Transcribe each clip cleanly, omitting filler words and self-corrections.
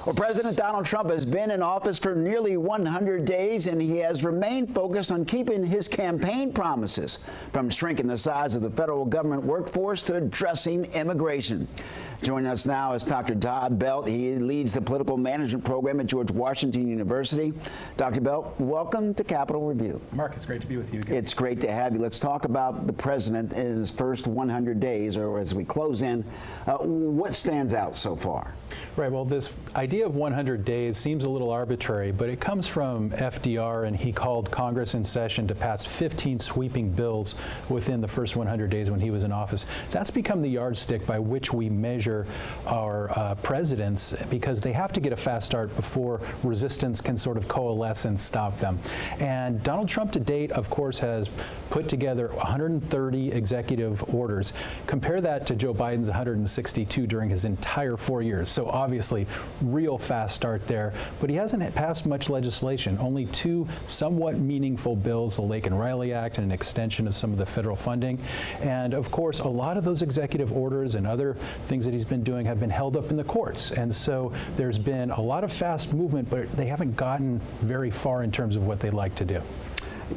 Well, President Donald Trump has been in office for nearly 100 days, and he has remained focused on keeping his campaign promises, from shrinking the size of the federal government workforce to addressing immigration. Joining us now is Dr. Todd Belt. He leads the political management program at George Washington University. Dr. Belt, welcome to Capitol Review. Mark, it's great to be with you again. It's great to have you. Let's talk about the president in his first 100 days, or as we close in. What stands out so far? Right. Well, this idea of 100 days seems a little arbitrary, but it comes from FDR, and he called Congress in session to pass 15 sweeping bills within the first 100 days when he was in office. That's become the yardstick by which we measure our presidents, because they have to get a fast start before resistance can sort of coalesce and stop them. And Donald Trump to date, of course, has put together 130 executive orders. Compare that to Joe Biden's 162 during his entire 4 years. So obviously, real fast start there. But he hasn't passed much legislation, only two somewhat meaningful bills, the Lake and Riley Act and an extension of some of the federal funding. And of course, a lot of those executive orders and other things that he's been doing have been held up in the courts. And so there's been a lot of fast movement, but they haven't gotten very far in terms of what they'd like to do.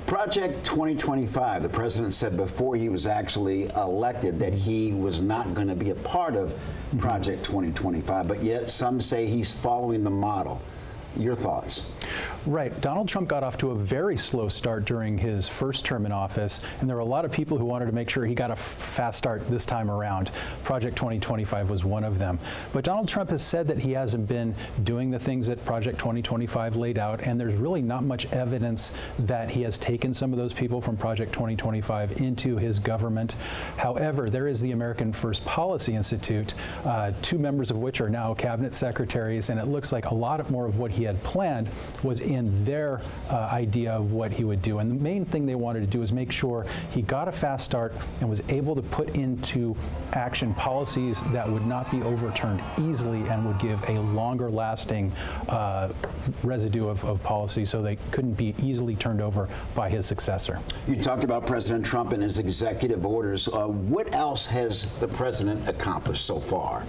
Project 2025, the president said before he was actually elected that he was not going to be a part of Project 2025, but yet some say he's following the model. Your thoughts? Right. Donald Trump got off to a very slow start during his first term in office, and there were a lot of people who wanted to make sure he got a fast start this time around. Project 2025 was one of them. But Donald Trump has said that he hasn't been doing the things that Project 2025 laid out, and there's really not much evidence that he has taken some of those people from Project 2025 into his government. However, there is the American First Policy Institute, two members of which are now cabinet secretaries, and it looks like a lot more of what he had planned was in their idea of what he would do. And the main thing they wanted to do is make sure he got a fast start and was able to put into action policies that would not be overturned easily and would give a longer lasting residue of policy, so they couldn't be easily turned over by his successor. You talked about President Trump and his executive orders. What else has the president accomplished so far?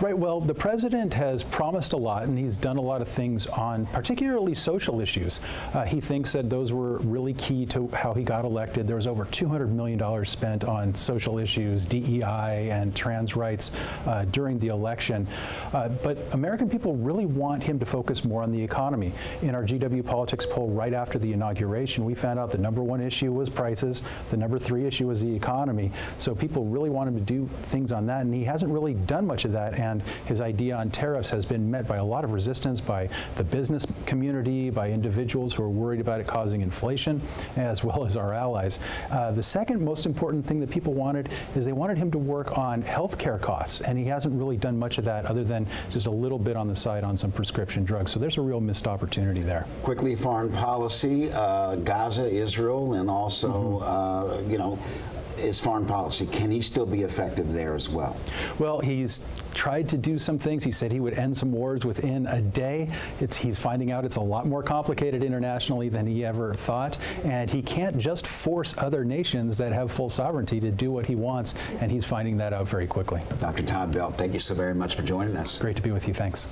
Right. Well, the president has promised a lot, and he's done a lot of things on particularly social issues. He thinks that those were really key to how he got elected. There was over $200 million spent on social issues, DEI, and trans rights during the election. But American people really want him to focus more on the economy. In our GW Politics poll right after the inauguration, we found out the #1 issue was prices, the #3 issue was the economy. So people really want him to do things on that, and he hasn't really done much of that. And his idea on tariffs has been met by a lot of resistance by the business community, by individuals who are worried about it causing inflation, as well as our allies. The second most important thing that people wanted is they wanted him to work on health care costs, and he hasn't really done much of that other than just a little bit on the side on some prescription drugs. So there's a real missed opportunity there. Quickly, foreign policy, Gaza, Israel, and also, you know, his foreign policy. Can he still be effective there as well? Well, he's tried to do some things. He said he would end some wars within a day. He's finding out it's a lot more complicated internationally than he ever thought, and he can't just force other nations that have full sovereignty to do what he wants, and he's finding that out very quickly. Dr. Todd Belt, thank you so very much for joining us. Great to be with you. Thanks.